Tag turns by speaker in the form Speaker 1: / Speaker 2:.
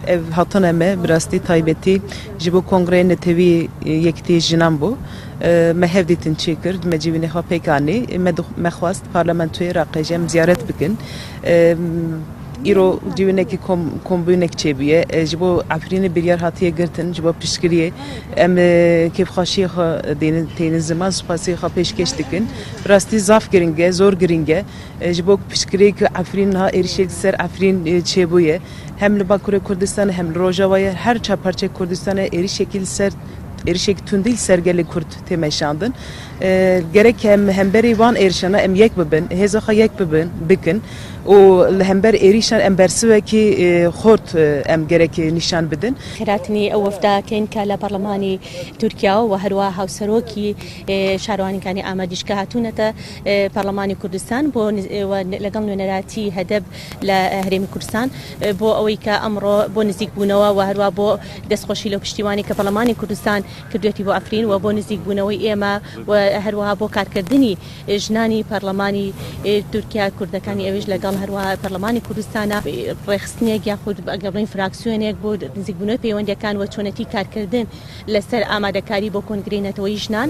Speaker 1: ev hatan me birasti taybeti jibo kongre netevi yekti jinan bu me hevditin çekir me civine ha pekani me xwast parlamentoya raqejem ziyaret bikin İro civineki kombünek çebiye, jibo Afrin'i bir yer hatiye girtin, jibo pişkiriye, em kefxaşiye tenin zaman spasiye peşkeş dikin, rasti zaf giringe, zor giringe, jibo pişkiriye ki Afrin ha erişek ser Afrin çebuye, hem li Bakure Kurdistan hem Rojava'ya her çaparçe Kurdistan'a erişekil ser erişek tündil sergeli Kürt temeşandın. Gerek hem beri van erişana em yek bibin, hezaha yek bibin, bikin. O hember erişan em bersiveki xort em gerek nişan bidin.
Speaker 2: خيراتني وفدا كين كلا برلماني تركيا وهروا هاوسروكي شارواني كاني آماديشكا هاتونتا برلماني كردستان بو لقل نراتي هدب لهريم كردستان بو اويكا امرو بو نزيك بونوا وهروا بو دسخوشي لو پشتیوانی که برلماني كردستان كردوتي بو افرين و بو نزيك بونوي ايما وهروا بو کارکردنی جنانی برلماني تركيا كردكاني اويج لقل هروا برلماني كردستان رخصنيك ياخد اقربين فراكسيونيك بو نزيك بونوي پەیوەندیەکان و چۆنەتی کارکردن لەسەر ئامادەکاری بۆ کۆنگرەی نەتەوەیی ژنان